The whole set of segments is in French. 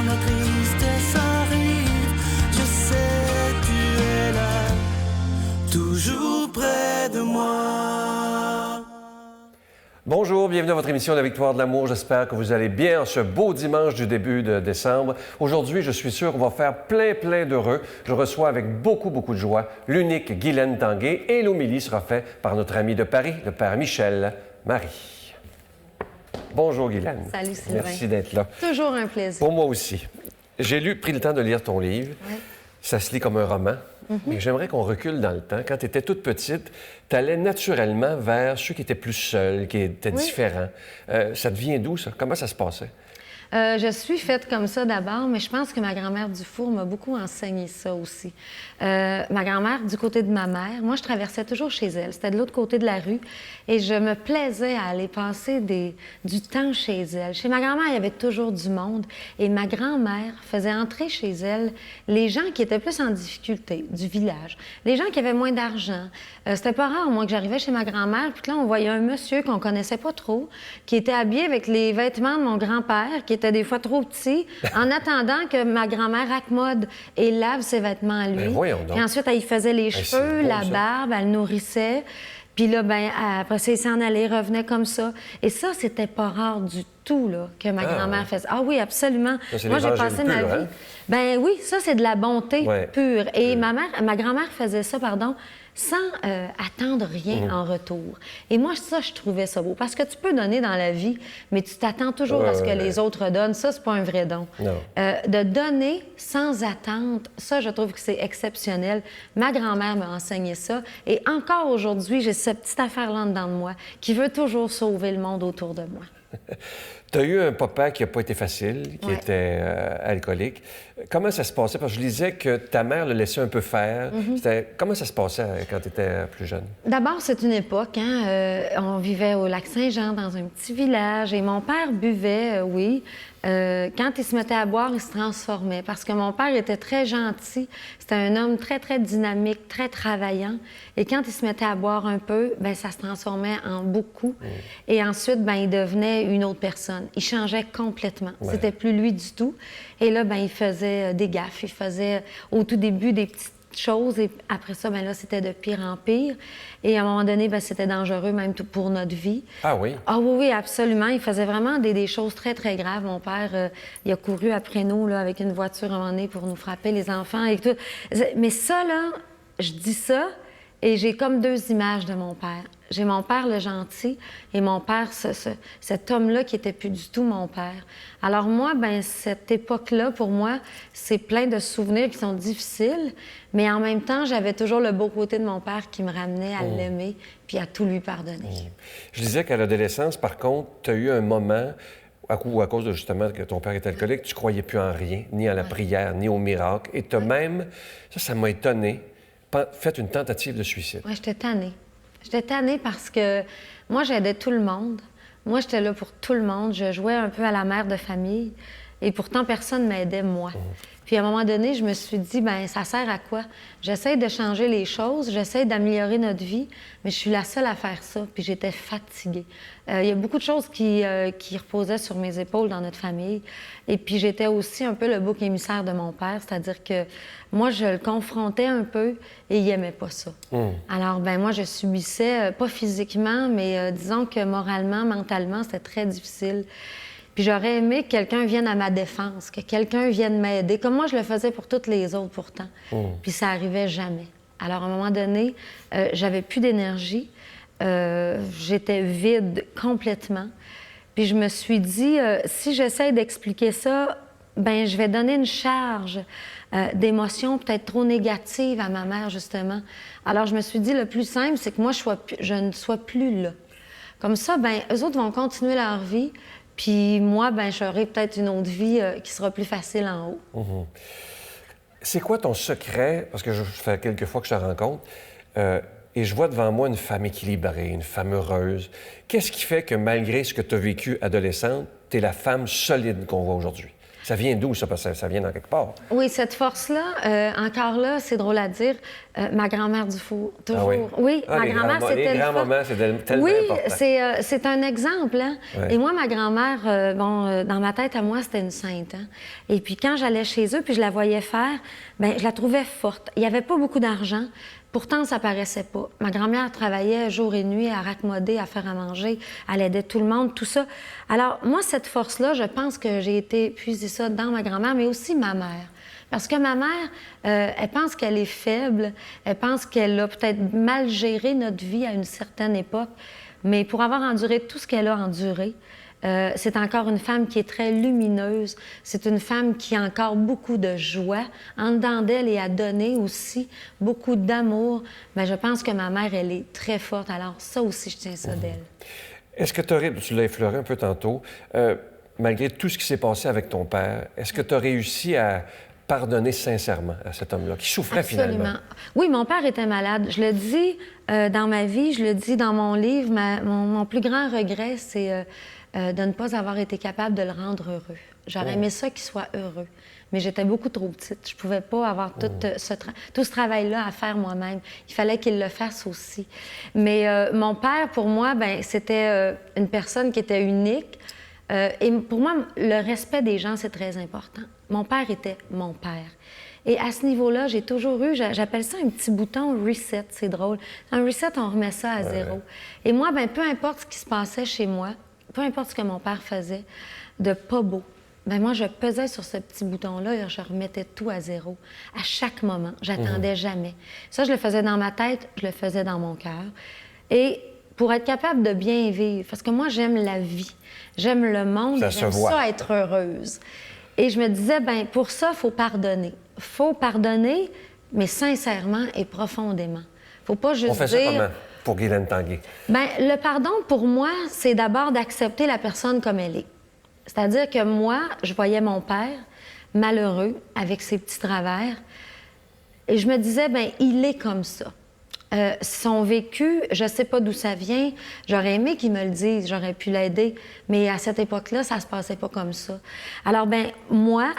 la tristesse arrive, je sais tu es là, toujours près de moi. Bonjour, bienvenue à votre émission La Victoire de l'amour. J'espère que vous allez bien en ce beau dimanche du début de décembre. Aujourd'hui, je suis sûr qu'on va faire plein d'heureux. Je reçois avec beaucoup de joie l'unique Guylaine Tanguay et l'homélie sera faite par notre ami de Paris, le père Michel Marie. Bonjour Guylaine. Salut Sylvain. Merci d'être là. Toujours un plaisir. Pour moi aussi. J'ai pris le temps de lire ton livre. Oui. Ça se lit comme un roman. Mais j'aimerais qu'on recule dans le temps. Quand tu étais toute petite, tu allais naturellement vers ceux qui étaient plus seuls, qui étaient différents. Ça te vient d'où, ça? Comment ça se passait? Je suis faite comme ça d'abord, mais je pense que ma grand-mère Dufour m'a beaucoup enseigné ça aussi. Ma grand-mère, du côté de ma mère, moi, je traversais toujours chez elle. C'était de l'autre côté de la rue. Et je me plaisais à aller passer du temps chez elle. Chez ma grand-mère, il y avait toujours du monde. Et ma grand-mère faisait entrer chez elle les gens qui étaient plus en difficulté du village, les gens qui avaient moins d'argent. C'était pas rare, moi, que j'arrivais chez ma grand-mère, puis là, on voyait un monsieur qu'on connaissait pas trop, qui était habillé avec les vêtements de mon grand-père, qui était des fois trop petit, en attendant que ma grand-mère accommode et lave ses vêtements à lui. Ben voyons donc. Puis ensuite, elle y faisait les cheveux, beau, la ça. barbe, elle le nourrissait. Puis là, ben après ça, il s'en allait, revenait comme ça. Et ça, c'était pas rare du tout, là, que ma grand-mère faisait. Ah oui, absolument. Ça, c'est Moi, j'ai l'évangile passé pur, ma vie. hein? Ben oui, ça, c'est de la bonté Ouais. pure. Et ma grand-mère faisait ça, sans attendre rien en retour. Et moi, ça, je trouvais ça beau. Parce que tu peux donner dans la vie, mais tu t'attends toujours à ce que les autres donnent. Ça, c'est pas un vrai don. Non. De donner sans attente, ça, je trouve que c'est exceptionnel. Ma grand-mère m'a enseigné ça. Et encore aujourd'hui, j'ai cette petite affaire-là dedans de moi qui veut toujours sauver le monde autour de moi. Tu as eu un papa qui n'a pas été facile, qui était alcoolique. Comment ça se passait? Parce que je lisais que ta mère le laissait un peu faire. Comment ça se passait quand tu étais plus jeune? D'abord, c'est une époque, hein? On vivait au Lac-Saint-Jean, dans un petit village, et mon père buvait, oui. Quand il se mettait à boire, il se transformait, parce que mon père était très gentil. C'était un homme très dynamique, très travaillant. Et quand il se mettait à boire un peu, bien, ça se transformait en beaucoup. Et ensuite, bien, il devenait une autre personne. Il changeait complètement. C'était plus lui du tout. Et là, bien, il faisait des gaffes. Il faisait, au tout début, des petites choses. Et après ça, bien là, c'était de pire en pire. Et à un moment donné, bien, c'était dangereux même pour notre vie. Ah oui? Ah oui, absolument. Il faisait vraiment des choses très graves. Mon père, il a couru après nous là, avec une voiture à un moment donné pour nous frapper, les enfants et tout. Mais ça, là, je dis ça et j'ai comme deux images de mon père. J'ai mon père le gentil et mon père, cet homme-là qui était plus du tout mon père. Alors moi, ben cette époque-là, pour moi, c'est plein de souvenirs qui sont difficiles, mais en même temps, j'avais toujours le beau côté de mon père qui me ramenait à l'aimer puis à tout lui pardonner. Je disais qu'à l'adolescence, par contre, tu as eu un moment à cause de justement que ton père était alcoolique, tu croyais plus en rien, ni à la prière, ni au miracle. Et tu as même, ça m'a étonné, fait une tentative de suicide. Oui, j'étais tannée. J'étais tannée parce que moi, j'aidais tout le monde. Moi, j'étais là pour tout le monde. Je jouais un peu à la mère de famille. Et pourtant, personne ne m'aidait, moi. Puis à un moment donné, je me suis dit, bien, ça sert à quoi? J'essaie de changer les choses, j'essaie d'améliorer notre vie, mais je suis la seule à faire ça. Puis j'étais fatiguée. Il y a beaucoup de choses qui reposaient sur mes épaules dans notre famille. Et puis j'étais aussi un peu le bouc émissaire de mon père, c'est-à-dire que moi, je le confrontais un peu et il aimait pas ça. Alors, ben moi, je subissais, pas physiquement, mais disons que moralement, mentalement, c'était très difficile. Puis j'aurais aimé que quelqu'un vienne à ma défense, que quelqu'un vienne m'aider, comme moi je le faisais pour toutes les autres pourtant. Puis ça arrivait jamais. Alors à un moment donné, j'avais plus d'énergie, j'étais vide complètement. Puis je me suis dit, si j'essaie d'expliquer ça, ben je vais donner une charge d'émotions peut-être trop négatives à ma mère justement. Alors je me suis dit, le plus simple, c'est que moi je ne sois plus là. Comme ça, ben eux autres vont continuer leur vie. Puis moi, ben j'aurai peut-être une autre vie qui sera plus facile en haut. C'est quoi ton secret? Parce que je fais quelques fois que je te rencontre, et je vois devant moi une femme équilibrée, une femme heureuse. Qu'est-ce qui fait que malgré ce que tu as vécu adolescente, tu es la femme solide qu'on voit aujourd'hui? Ça vient d'où, ça? Parce que ça vient dans quelque part. Oui, cette force-là, encore là, c'est drôle à dire, ma grand-mère Dufour, toujours. Ah oui? Oui, Ah, ma les grand-mère, grands- c'était les grands-mamans, c'est tellement important. c'est un exemple. Hein? Ouais. Et moi, ma grand-mère, dans ma tête, à moi, c'était une sainte. Hein? Et puis quand j'allais chez eux, puis je la voyais faire, bien, je la trouvais forte. Il n'y avait pas beaucoup d'argent. Pourtant, ça paraissait pas. Ma grand-mère travaillait jour et nuit à raccommoder, à faire à manger. Elle aidait tout le monde, tout ça. Alors, moi, cette force-là, je pense que j'ai été puiser ça dans ma grand-mère, mais aussi ma mère. Parce que ma mère, elle pense qu'elle est faible, elle pense qu'elle a peut-être mal géré notre vie à une certaine époque, mais pour avoir enduré tout ce qu'elle a enduré, c'est encore une femme qui est très lumineuse. C'est une femme qui a encore beaucoup de joie en dedans d'elle et à donner aussi beaucoup d'amour. Mais je pense que ma mère, elle est très forte. Alors ça aussi, je tiens ça d'elle. Est-ce que tu l'as effleuré un peu tantôt, malgré tout ce qui s'est passé avec ton père, est-ce que tu as réussi à pardonner sincèrement à cet homme-là, qui souffrait Absolument. finalement? Oui, mon père était malade. Je le dis dans ma vie, je le dis dans mon livre. Mon plus grand regret, c'est de ne pas avoir été capable de le rendre heureux. J'aurais aimé ça qu'il soit heureux, mais j'étais beaucoup trop petite. Je pouvais pas avoir tout ce travail-là à faire moi-même. Il fallait qu'il le fasse aussi. Mais mon père, pour moi, ben c'était une personne qui était unique. Et pour moi, le respect des gens, c'est très important. Mon père était mon père. Et à ce niveau-là, j'ai toujours eu, j'appelle ça un petit bouton reset, c'est drôle. Un reset, on remet ça à zéro. Et moi, ben peu importe ce qui se passait chez moi, peu importe ce que mon père faisait de pas beau, ben moi, je pesais sur ce petit bouton-là et je remettais tout à zéro. À chaque moment, j'attendais jamais. Ça, je le faisais dans ma tête, je le faisais dans mon cœur. Et pour être capable de bien vivre, parce que moi, j'aime la vie, j'aime le monde, j'aime ça être heureuse. Et je me disais, ben pour ça, il faut pardonner. Il faut pardonner, mais sincèrement et profondément. Faut pas juste On fait ça dire... comment pour Guylaine Tanguay? Bien, le pardon, pour moi, c'est d'abord d'accepter la personne comme elle est. C'est-à-dire que moi, je voyais mon père malheureux, avec ses petits travers, et je me disais, bien, il est comme ça. Son vécu, je ne sais pas d'où ça vient. J'aurais aimé qu'il me le dise, j'aurais pu l'aider, mais à cette époque-là, ça se passait pas comme ça. Alors, bien, moi,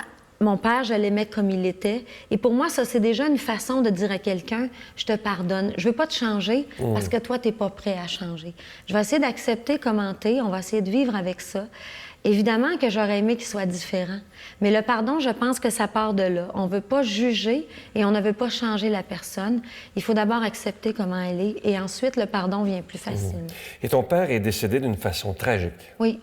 mon père, je l'aimais comme il était. Et pour moi, ça, c'est déjà une façon de dire à quelqu'un, je te pardonne. Je veux pas te changer parce que toi, tu n'es pas prêt à changer. Je vais essayer d'accepter comment t'es. On va essayer de vivre avec ça. Évidemment que j'aurais aimé qu'il soit différent. Mais le pardon, je pense que ça part de là. On ne veut pas juger et on ne veut pas changer la personne. Il faut d'abord accepter comment elle est et ensuite, le pardon vient plus facilement. Et ton père est décédé d'une façon tragique. Oui.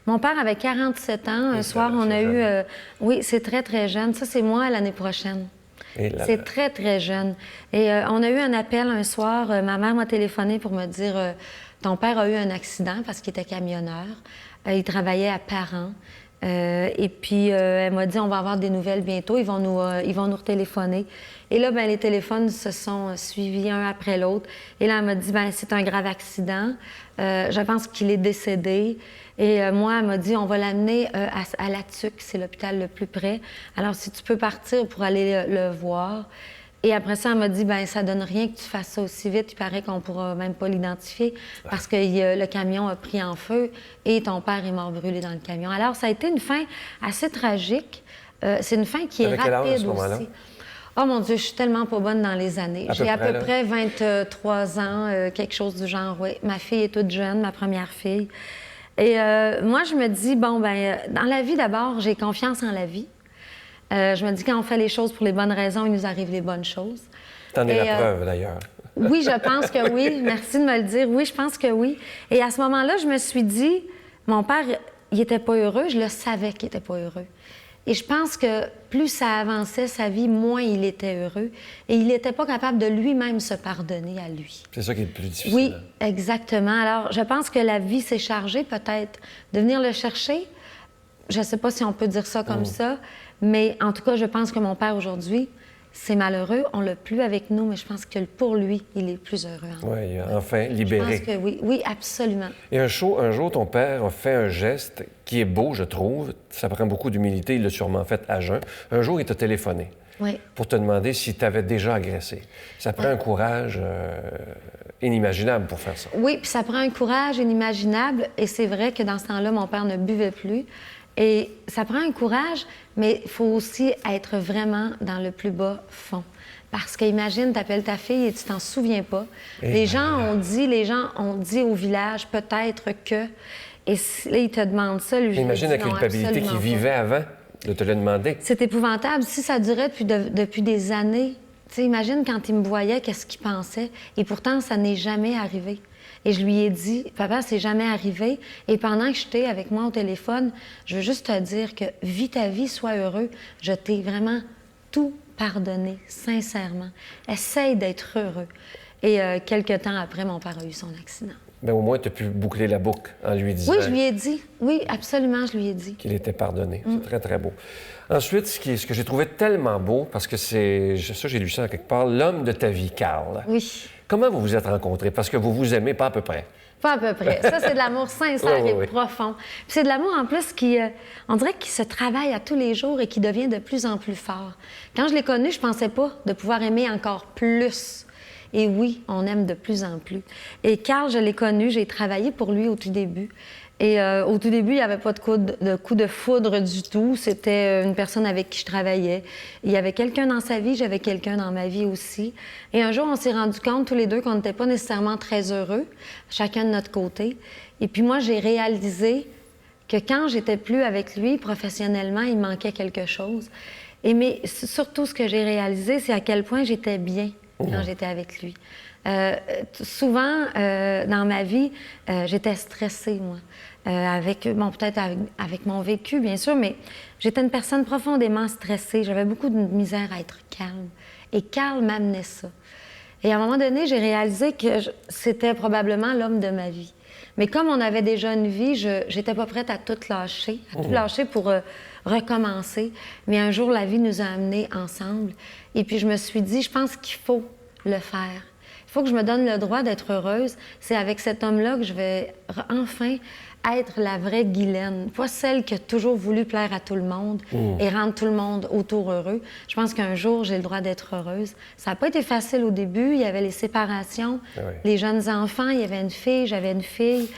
Mon père avait 47 ans. Un soir, on a eu... oui, c'est très, très jeune. Ça, c'est moi l'année prochaine. C'est très, très jeune. Et on a eu un appel un soir. Ma mère m'a téléphoné pour me dire ton père a eu un accident parce qu'il était camionneur. Il travaillait à Parent. Et puis, elle m'a dit on va avoir des nouvelles bientôt. Ils vont nous retéléphoner. Et là, ben, les téléphones se sont suivis un après l'autre. Et là, elle m'a dit ben, c'est un grave accident. Je pense qu'il est décédé. Et moi, elle m'a dit, on va l'amener à La Tuque, c'est l'hôpital le plus près. Alors, si tu peux partir pour aller le voir. Et après ça, elle m'a dit, ben ça donne rien que tu fasses ça aussi vite. Il paraît qu'on pourra même pas l'identifier parce que le camion a pris en feu et ton père est mort brûlé dans le camion. Alors, ça a été une fin assez tragique. C'est une fin qui est rapide aussi. Oh mon Dieu, je suis tellement pas bonne dans les années. J'ai à peu près 23 ans, quelque chose du genre, oui. Ma fille est toute jeune, ma première fille. Et moi, je me dis, bon, ben dans la vie, d'abord, j'ai confiance en la vie. Je me dis, quand on fait les choses pour les bonnes raisons, il nous arrive les bonnes choses. T'en es la preuve, d'ailleurs. Oui, je pense que oui. Merci de me le dire. Oui, je pense que oui. Et à ce moment-là, je me suis dit, mon père, il n'était pas heureux. Je le savais qu'il n'était pas heureux. Et je pense que plus ça avançait, sa vie, moins il était heureux. Et il n'était pas capable de lui-même se pardonner à lui. C'est ça qui est le plus difficile. Oui, exactement. Alors, je pense que la vie s'est chargée, peut-être, de venir le chercher. Je ne sais pas si on peut dire ça comme ça, mais en tout cas, je pense que mon père, aujourd'hui, c'est malheureux. On l'a plus avec nous, mais je pense que pour lui, il est plus heureux. Oui, enfin libéré. Je pense que oui. Oui, absolument. Et un jour, ton père a fait un geste qui est beau, je trouve. Ça prend beaucoup d'humilité. Il l'a sûrement fait à jeun. Un jour, il t'a téléphoné pour te demander si tu avais déjà agressé. Ça prend un courage inimaginable pour faire ça. Oui, puis ça prend un courage inimaginable. Et c'est vrai que dans ce temps-là, mon père ne buvait plus. Et ça prend un courage, mais il faut aussi être vraiment dans le plus bas fond. Parce qu'imagine, tu appelles ta fille et tu t'en souviens pas. Les gens ont dit au village peut-être que... Et là, ils te demandent ça. Lui, Imagine la culpabilité qu'il vivait avant de te le demander. C'est épouvantable. Si ça durait depuis des années, tu sais, imagine quand il me voyait, qu'est-ce qu'il pensait. Et pourtant, ça n'est jamais arrivé. Et je lui ai dit, papa, c'est jamais arrivé. Et pendant que j'étais avec moi au téléphone, je veux juste te dire que vis ta vie, sois heureux. Je t'ai vraiment tout pardonné, sincèrement. Essaye d'être heureux. Et quelques temps après, mon père a eu son accident. Bien, au moins, tu as pu boucler la boucle en lui disant... Oui, je lui ai dit. Oui, absolument, je lui ai dit. Qu'il était pardonné. C'est très, très beau. Ensuite, ce que j'ai trouvé tellement beau, parce que c'est... Ça, j'ai lu ça quelque part, l'homme de ta vie, Carl. Oui. Comment vous vous êtes rencontrés? Parce que vous vous aimez pas à peu près. Pas à peu près. Ça, c'est de l'amour sincère Oui, et oui. profond. Puis c'est de l'amour, en plus, qui, on dirait qu'il se travaille à tous les jours et qui devient de plus en plus fort. Quand je l'ai connu, je pensais pas de pouvoir aimer encore plus. Et oui, on aime de plus en plus. Et Carl, je l'ai connu, j'ai travaillé pour lui au tout début. Et au tout début, il n'y avait pas de coup de foudre du tout. C'était une personne avec qui je travaillais. Il y avait quelqu'un dans sa vie, j'avais quelqu'un dans ma vie aussi. Et un jour, on s'est rendu compte tous les deux qu'on n'était pas nécessairement très heureux, chacun de notre côté. Et puis moi, j'ai réalisé que quand j'étais plus avec lui professionnellement, il manquait quelque chose. Mais surtout, ce que j'ai réalisé, c'est à quel point j'étais bien quand j'étais avec lui. Souvent, dans ma vie, j'étais stressée, moi. Peut-être avec mon vécu, bien sûr, mais j'étais une personne profondément stressée. J'avais beaucoup de misère à être calme. Et Carl m'amenait ça. Et à un moment donné, j'ai réalisé que c'était probablement l'homme de ma vie. Mais comme on avait déjà une vie, j'étais pas prête à tout lâcher, pour recommencer. Mais un jour, la vie nous a amenés ensemble. Et puis je me suis dit, je pense qu'il faut le faire. Il faut que je me donne le droit d'être heureuse. C'est avec cet homme-là que je vais enfin être la vraie Guylaine, pas celle qui a toujours voulu plaire à tout le monde et rendre tout le monde autour heureux. Je pense qu'un jour, j'ai le droit d'être heureuse. Ça n'a pas été facile au début. Il y avait les séparations, les jeunes enfants. Il y avait une fille, j'avais une fille.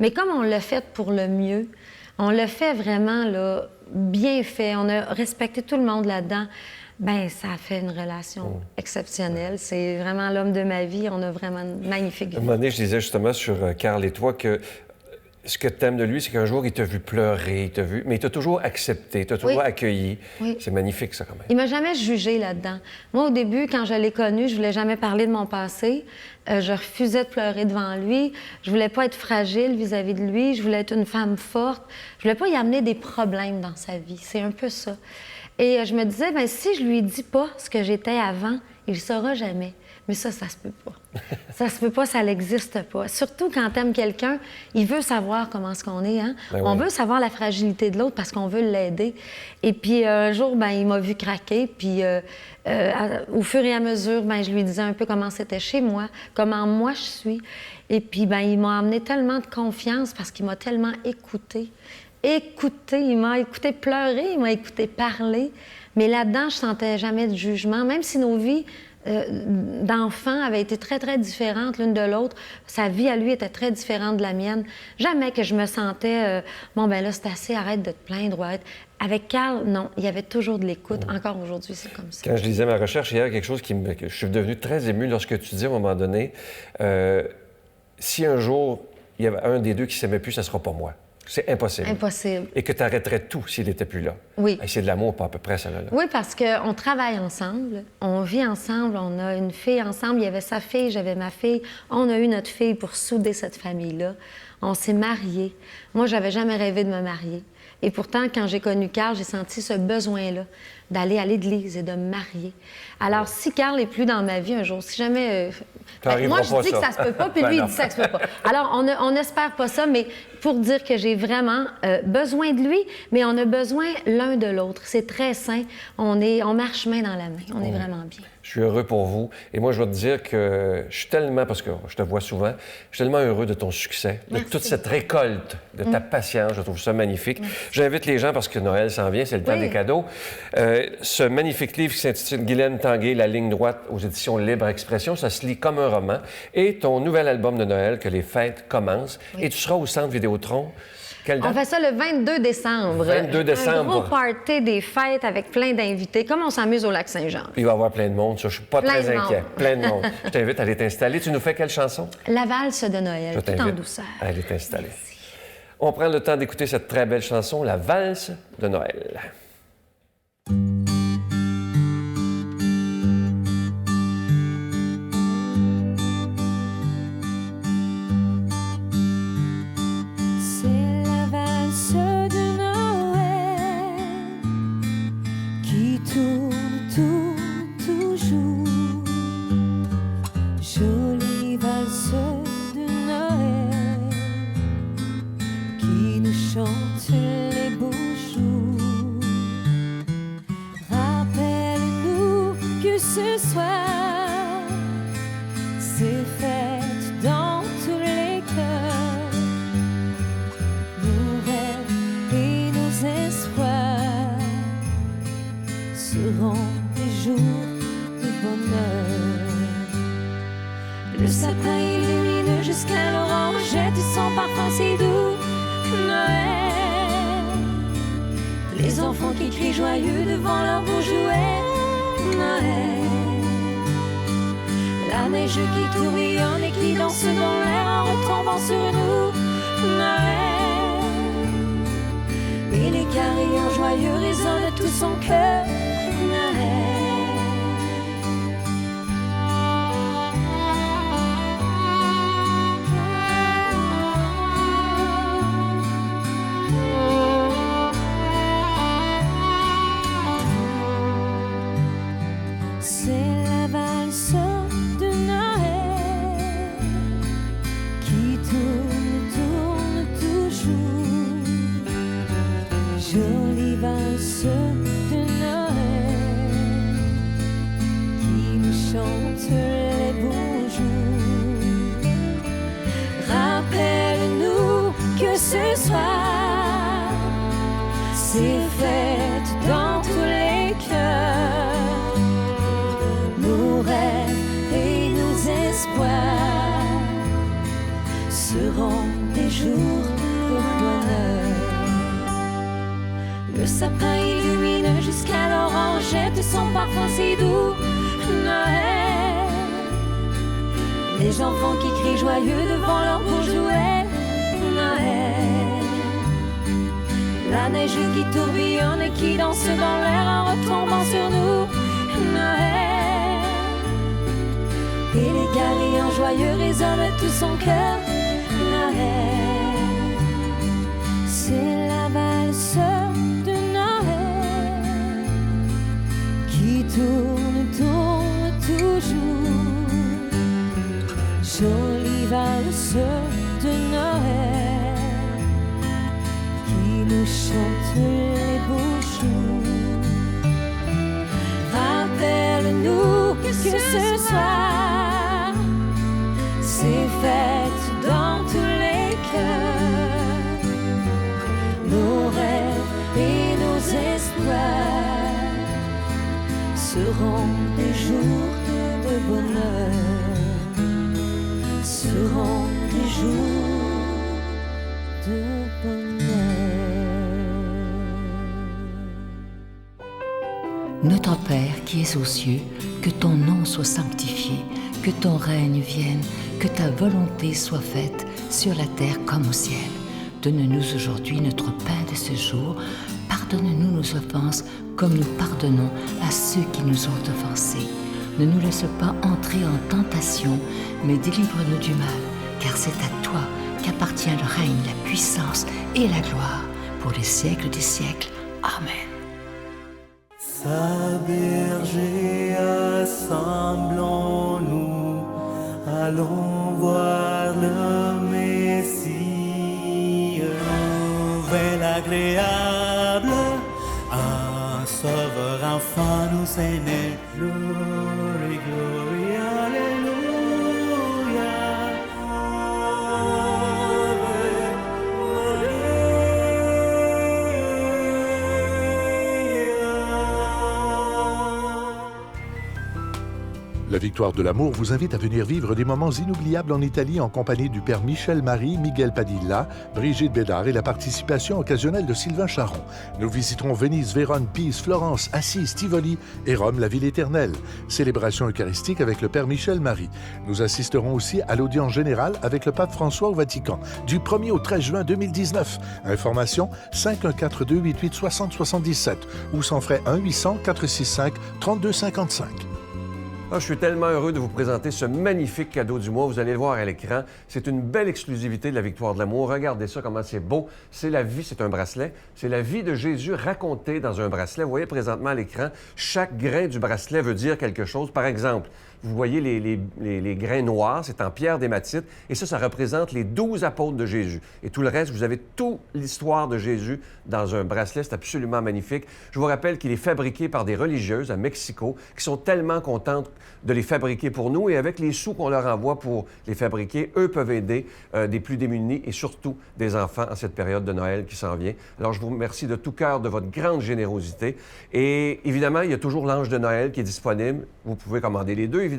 Mais comme on l'a fait pour le mieux, on l'a fait vraiment là, bien fait. On a respecté tout le monde là-dedans. Bien, ça a fait une relation exceptionnelle. C'est vraiment l'homme de ma vie. On a vraiment une magnifique vie. À un moment donné, je disais justement sur Carl et toi que ce que tu aimes de lui, c'est qu'un jour, il t'a vu pleurer, mais il t'a toujours accepté, il t'a toujours accueilli. Oui. C'est magnifique, ça, quand même. Il m'a jamais jugé là-dedans. Moi, au début, quand je l'ai connu, je voulais jamais parler de mon passé. Je refusais de pleurer devant lui. Je voulais pas être fragile vis-à-vis de lui. Je voulais être une femme forte. Je voulais pas y amener des problèmes dans sa vie. C'est un peu ça. Et je me disais, bien, si je lui dis pas ce que j'étais avant, il le saura jamais. Mais ça se peut pas. Ça se peut pas, ça n'existe pas. Surtout quand t'aimes quelqu'un, il veut savoir comment est-ce qu'on est. Hein? On veut savoir la fragilité de l'autre parce qu'on veut l'aider. Et puis un jour, ben, il m'a vu craquer. Puis au fur et à mesure, ben, je lui disais un peu comment c'était chez moi, comment moi je suis. Et puis ben, il m'a amené tellement de confiance parce qu'il m'a tellement écoutée. Il m'a écouté pleurer, il m'a écouté parler. Mais là-dedans, je sentais jamais de jugement. Même si nos vies d'enfants avaient été très, très différentes l'une de l'autre, sa vie à lui était très différente de la mienne. Jamais que je me sentais, bon, ben là, c'est assez, arrête de te plaindre. Avec Carl, non, il y avait toujours de l'écoute. Encore aujourd'hui, c'est comme ça. Quand je lisais ma recherche hier, quelque chose que je suis devenu très ému lorsque tu dis à un moment donné, si un jour, il y avait un des deux qui s'aimait plus, ça sera pas moi. C'est impossible. Impossible. Et que tu arrêterais tout s'il n'était plus là. Oui. Et c'est de l'amour, pas à peu près, ça, là. Oui, parce qu'on travaille ensemble, on vit ensemble, on a une fille ensemble. Il y avait sa fille, j'avais ma fille. On a eu notre fille pour souder cette famille-là. On s'est mariés. Moi, j'avais jamais rêvé de me marier. Et pourtant, quand j'ai connu Carl, j'ai senti ce besoin-là d'aller à l'église et de me marier. Alors, si Carl n'est plus dans ma vie un jour, si jamais... moi, je dis que ça se peut pas, puis lui, il dit que ça se peut pas. Alors, on n'espère pas ça, mais pour dire que j'ai vraiment besoin de lui, mais on a besoin l'un de l'autre. C'est très sain. On marche main dans la main. On est vraiment bien. Je suis heureux pour vous. Et moi, je vais te dire que je suis tellement, parce que je te vois souvent, je suis tellement heureux de ton succès, de toute cette récolte, de ta patience. Je trouve ça magnifique. J'invite les gens, parce que Noël s'en vient, c'est le temps des cadeaux. Ce magnifique livre qui s'intitule Guylaine Tanguay, La ligne droite, aux éditions Libre Expression, ça se lit comme un roman. Et ton nouvel album de Noël, que les fêtes commencent. Et tu seras au Centre Vidéotron. Quelle date? On fait ça le 22 décembre. 22 décembre. Un gros party des fêtes avec plein d'invités, comme on s'amuse au Lac-Saint-Jean. Il va y avoir plein de monde, ça, je suis pas Plein très de inquiet. monde. Plein de monde. Je t'invite à aller t'installer. Tu nous fais quelle chanson? La valse de Je Noël, tout en t'invite douceur. à aller t'installer. On prend le temps d'écouter cette très belle chanson, La valse de Noël. C'est la valse de Noël qui tourne toujours. Jolie valse de Noël qui nous chante les beaux jours. Rappelle-nous que ce soir, c'est fête dans tous les cœurs. Nos rêves et nos espoirs seront des jours de bonheur. Le sapin illumine jusqu'à l'aurore, jette son parfum si doux. Noël, les enfants qui crient joyeux devant leurs beaux jouets. Noël, la neige qui tourbillonne et qui danse dans l'air en retombant sur nous. Noël, et les carillons joyeux résonnent de tout son cœur. Noël. C'est la valse de Noël qui tourne toujours. Jolie valse de Noël qui nous chante les beaux jours. Rappelle-nous que ce soir, c'est fête dans tous les cœurs. Nos rêves et nos espoirs seront des jours de bonheur. Le sapin illumine jusqu'à l'aurore, jette son parfum si doux. Noël, les enfants qui crient joyeux devant leurs beaux jouets. Noël, la neige qui tourbillonne et qui danse dans l'air en retombant sur nous. Noël, et les carillons joyeux résonnent de tout son cœur. Noël, c'est la valse de Noël qui tourne toujours. Jolie valse de Noël qui nous chante les beaux jours. Rappelle-nous que ce soir, c'est fête dans tous les cœurs. Nos rêves et nos espoirs seront des jours de bonheur. Seront des jours de bonheur. Notre Père qui es aux cieux, que ton nom soit sanctifié, que ton règne vienne, que ta volonté soit faite sur la terre comme au ciel. Donne-nous aujourd'hui notre pain de ce jour. Pardonne-nous nos offenses comme nous pardonnons à ceux qui nous ont offensés. Ne nous laisse pas entrer en tentation, mais délivre-nous du mal, car c'est à toi qu'appartient le règne, la puissance et la gloire pour les siècles des siècles. Amen. Sa berger, assemblons-nous, allons voir le Messie, nouvelle agréable, un sauveur enfant nous est né. Glory, glory, alléluia. La Victoire de l'amour vous invite à venir vivre des moments inoubliables en Italie en compagnie du père Michel Marie, Miguel Padilla, Brigitte Bédard et la participation occasionnelle de Sylvain Charon. Nous visiterons Venise, Vérone, Pise, Florence, Assise, Tivoli et Rome, la ville éternelle. Célébration eucharistique avec le père Michel Marie. Nous assisterons aussi à l'audience générale avec le pape François au Vatican du 1er au 13 juin 2019. Information 514-288-6077 ou sans frais 1-800-465-3255. Ah, je suis tellement heureux de vous présenter ce magnifique cadeau du mois. Vous allez le voir à l'écran. C'est une belle exclusivité de la Victoire de l'amour. Regardez ça, comment c'est beau. C'est la vie, c'est un bracelet. C'est la vie de Jésus racontée dans un bracelet. Vous voyez présentement à l'écran, chaque grain du bracelet veut dire quelque chose. Par exemple, vous voyez les grains noirs, c'est en pierre d'hématite. Et ça représente les 12 apôtres de Jésus. Et tout le reste, vous avez toute l'histoire de Jésus dans un bracelet. C'est absolument magnifique. Je vous rappelle qu'il est fabriqué par des religieuses à Mexico qui sont tellement contentes de les fabriquer pour nous. Et avec les sous qu'on leur envoie pour les fabriquer, eux peuvent aider des plus démunis et surtout des enfants en cette période de Noël qui s'en vient. Alors, je vous remercie de tout cœur de votre grande générosité. Et évidemment, il y a toujours l'ange de Noël qui est disponible. Vous pouvez commander les deux, évidemment.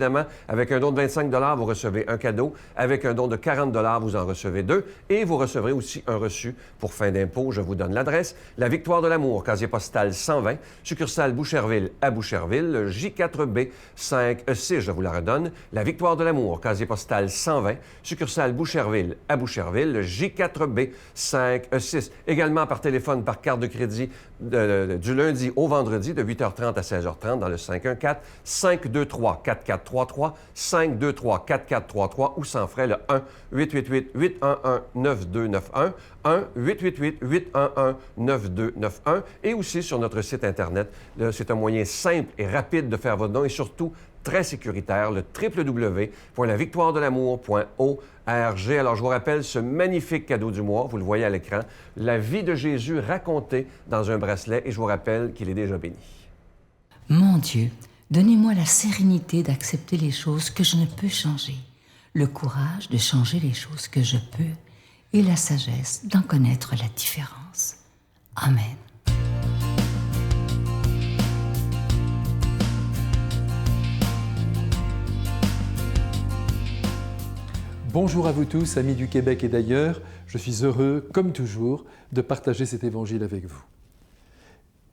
Avec un don de 25 $, vous recevez un cadeau. Avec un don de 40 $, vous en recevez deux. Et vous recevrez aussi un reçu pour fin d'impôt. Je vous donne l'adresse. La Victoire de l'amour, casier postal 120, succursale Boucherville à Boucherville, J4B 5E6, je vous la redonne. La Victoire de l'amour, casier postal 120, succursale Boucherville à Boucherville, J4B 5E6. Également par téléphone, par carte de crédit du lundi au vendredi de 8h30 à 16h30 dans le 514-523-4433, 523-4433 ou sans frais le 1-888-811-9291, 1-888-811-9291 et aussi sur notre site Internet. C'est un moyen simple et rapide de faire votre don et surtout très sécuritaire, le www.lavictoiredelamour.org. Alors, je vous rappelle ce magnifique cadeau du mois, vous le voyez à l'écran, la vie de Jésus racontée dans un bracelet, et je vous rappelle qu'il est déjà béni. Mon Dieu, donnez-moi la sérénité d'accepter les choses que je ne peux changer, le courage de changer les choses que je peux et la sagesse d'en connaître la différence. Amen. Bonjour à vous tous, amis du Québec et d'ailleurs. Je suis heureux, comme toujours, de partager cet évangile avec vous.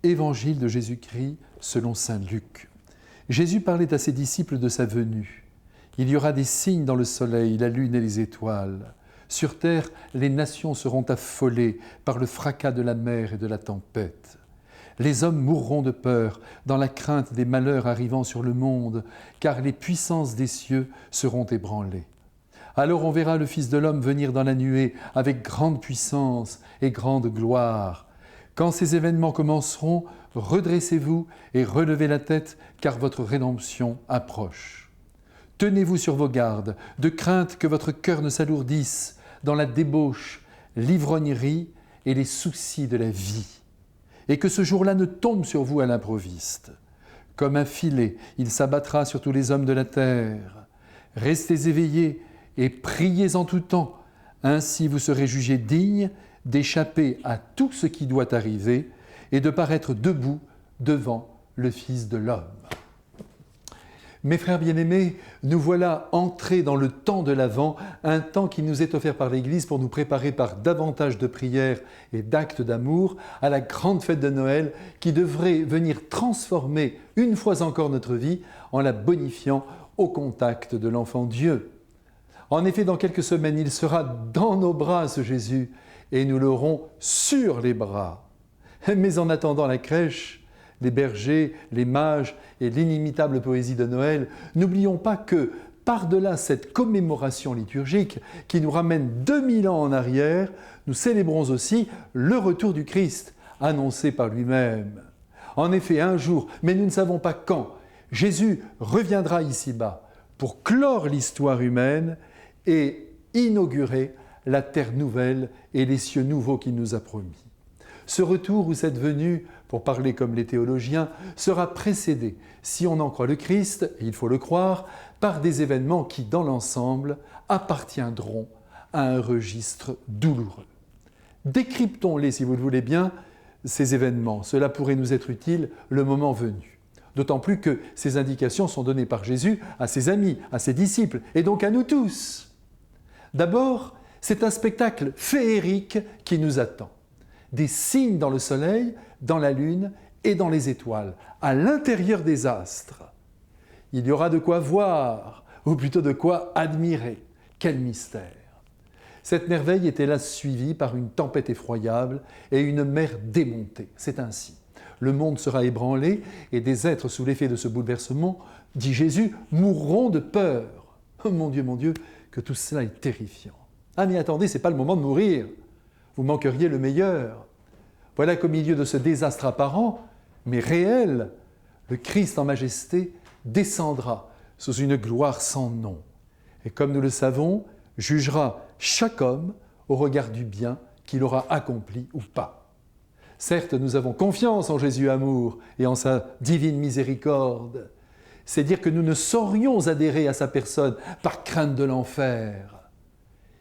Évangile de Jésus-Christ selon saint Luc. Jésus parlait à ses disciples de sa venue. Il y aura des signes dans le soleil, la lune et les étoiles. Sur terre, les nations seront affolées par le fracas de la mer et de la tempête. Les hommes mourront de peur dans la crainte des malheurs arrivant sur le monde, car les puissances des cieux seront ébranlées. Alors on verra le Fils de l'homme venir dans la nuée avec grande puissance et grande gloire. Quand ces événements commenceront, redressez-vous et relevez la tête, car votre rédemption approche. Tenez-vous sur vos gardes, de crainte que votre cœur ne s'alourdisse dans la débauche, l'ivrognerie et les soucis de la vie, et que ce jour-là ne tombe sur vous à l'improviste. Comme un filet, il s'abattra sur tous les hommes de la terre. Restez éveillés et priez en tout temps, ainsi vous serez jugés dignes d'échapper à tout ce qui doit arriver et de paraître debout devant le Fils de l'homme. Mes frères bien-aimés, nous voilà entrés dans le temps de l'Avent, un temps qui nous est offert par l'Église pour nous préparer par davantage de prières et d'actes d'amour à la grande fête de Noël qui devrait venir transformer une fois encore notre vie en la bonifiant au contact de l'enfant Dieu. En effet, dans quelques semaines, il sera dans nos bras, ce Jésus, et nous l'aurons sur les bras. Mais en attendant la crèche, les bergers, les mages et l'inimitable poésie de Noël, n'oublions pas que, par-delà cette commémoration liturgique qui nous ramène 2000 ans en arrière, nous célébrons aussi le retour du Christ, annoncé par lui-même. En effet, un jour, mais nous ne savons pas quand, Jésus reviendra ici-bas pour clore l'histoire humaine et inaugurer la terre nouvelle et les cieux nouveaux qu'il nous a promis. Ce retour ou cette venue, pour parler comme les théologiens, sera précédé, si on en croit le Christ, et il faut le croire, par des événements qui, dans l'ensemble, appartiendront à un registre douloureux. Décryptons-les, si vous le voulez bien, ces événements. Cela pourrait nous être utile le moment venu. D'autant plus que ces indications sont données par Jésus à ses amis, à ses disciples, et donc à nous tous. D'abord, c'est un spectacle féerique qui nous attend. Des signes dans le soleil, dans la lune et dans les étoiles, à l'intérieur des astres. Il y aura de quoi voir, ou plutôt de quoi admirer. Quel mystère! Cette merveille est hélas suivie par une tempête effroyable et une mer démontée. C'est ainsi. Le monde sera ébranlé et des êtres sous l'effet de ce bouleversement, dit Jésus, mourront de peur. Oh mon Dieu, que tout cela est terrifiant. Ah mais attendez, ce n'est pas le moment de mourir. Vous manqueriez le meilleur. Voilà qu'au milieu de ce désastre apparent, mais réel, le Christ en majesté descendra sous une gloire sans nom. Et comme nous le savons, jugera chaque homme au regard du bien qu'il aura accompli ou pas. Certes, nous avons confiance en Jésus amour et en sa divine miséricorde. C'est dire que nous ne saurions adhérer à sa personne par crainte de l'enfer.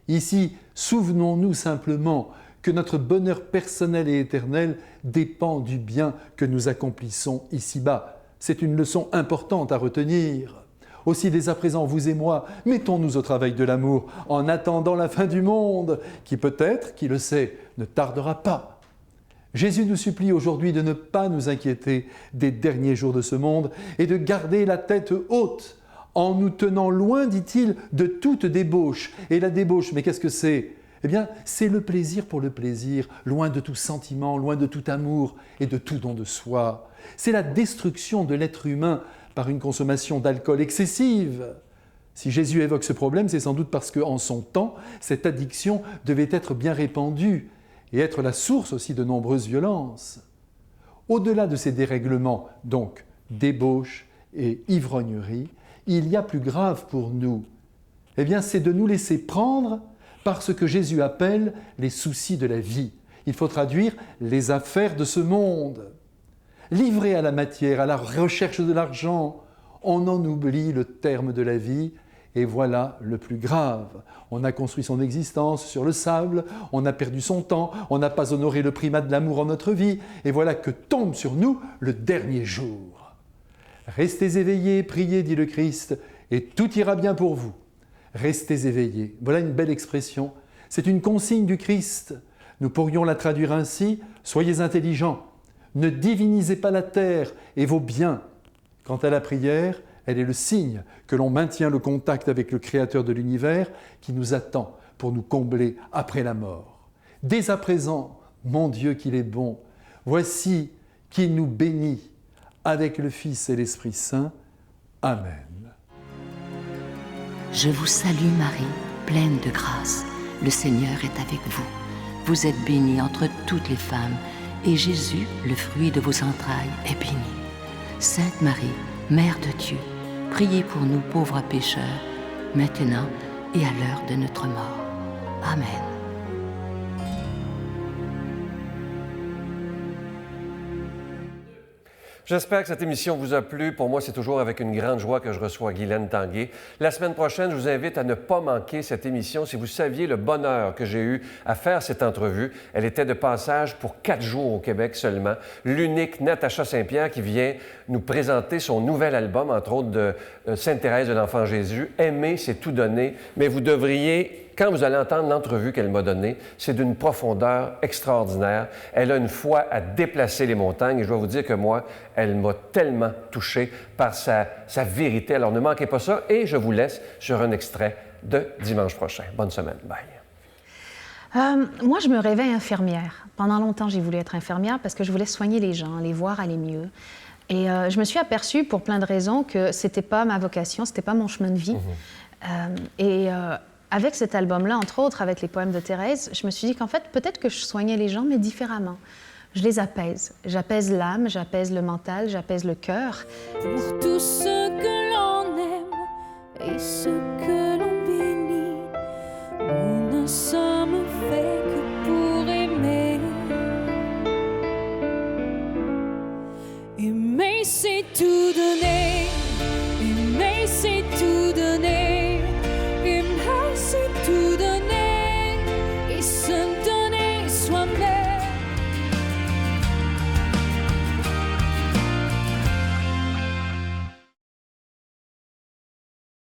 Ici, souvenons-nous simplement que notre bonheur personnel et éternel dépend du bien que nous accomplissons ici-bas. C'est une leçon importante à retenir. Aussi, dès à présent, vous et moi, mettons-nous au travail de l'amour en attendant la fin du monde, qui peut-être, qui le sait, ne tardera pas. Jésus nous supplie aujourd'hui de ne pas nous inquiéter des derniers jours de ce monde et de garder la tête haute en nous tenant loin, dit-il, de toute débauche. Et la débauche, mais qu'est-ce que c'est ? Eh bien, c'est le plaisir pour le plaisir, loin de tout sentiment, loin de tout amour et de tout don de soi. C'est la destruction de l'être humain par une consommation d'alcool excessive. Si Jésus évoque ce problème, c'est sans doute parce qu'en son temps, cette addiction devait être bien répandue et être la source aussi de nombreuses violences. Au-delà de ces dérèglements, donc débauche et ivrognerie, il y a plus grave pour nous. Eh bien, c'est de nous laisser prendre par ce que Jésus appelle les soucis de la vie. Il faut traduire les affaires de ce monde. Livrés à la matière, à la recherche de l'argent, on en oublie le terme de la vie. Et voilà le plus grave. On a construit son existence sur le sable, on a perdu son temps, on n'a pas honoré le primat de l'amour en notre vie, et voilà que tombe sur nous le dernier jour. Restez éveillés, priez, dit le Christ, et tout ira bien pour vous. Restez éveillés. Voilà une belle expression. C'est une consigne du Christ. Nous pourrions la traduire ainsi, soyez intelligents, ne divinisez pas la terre et vos biens. Quant à la prière, elle est le signe que l'on maintient le contact avec le Créateur de l'univers qui nous attend pour nous combler après la mort. Dès à présent, mon Dieu qu'il est bon, voici qu'il nous bénit avec le Fils et l'Esprit Saint. Amen. Je vous salue Marie, pleine de grâce. Le Seigneur est avec vous. Vous êtes bénie entre toutes les femmes, et Jésus, le fruit de vos entrailles, est béni. Sainte Marie, Mère de Dieu, priez pour nous pauvres pécheurs, maintenant et à l'heure de notre mort. Amen. J'espère que cette émission vous a plu. Pour moi, c'est toujours avec une grande joie que je reçois Guylaine Tanguay. La semaine prochaine, je vous invite à ne pas manquer cette émission. Si vous saviez le bonheur que j'ai eu à faire cette entrevue, elle était de passage pour 4 jours au Québec seulement. L'unique Natacha Saint-Pierre qui vient nous présenter son nouvel album, entre autres de Sainte-Thérèse de l'Enfant Jésus. Aimer, c'est tout donner, mais vous devriez... Quand vous allez entendre l'entrevue qu'elle m'a donnée, c'est d'une profondeur extraordinaire. Elle a une foi à déplacer les montagnes et je dois vous dire que moi, elle m'a tellement touché par sa vérité. Alors ne manquez pas ça et je vous laisse sur un extrait de dimanche prochain. Bonne semaine. Bye. Moi, je me rêvais infirmière. Pendant longtemps, j'ai voulu être infirmière parce que je voulais soigner les gens, les voir aller mieux. Et je me suis aperçue, pour plein de raisons, que c'était pas ma vocation, c'était pas mon chemin de vie. Avec cet album-là, entre autres, avec les poèmes de Thérèse, je me suis dit qu'en fait, peut-être que je soignais les gens, mais différemment. Je les apaise. J'apaise l'âme, j'apaise le mental, j'apaise le cœur. Pour tout ce que l'on aime et ce que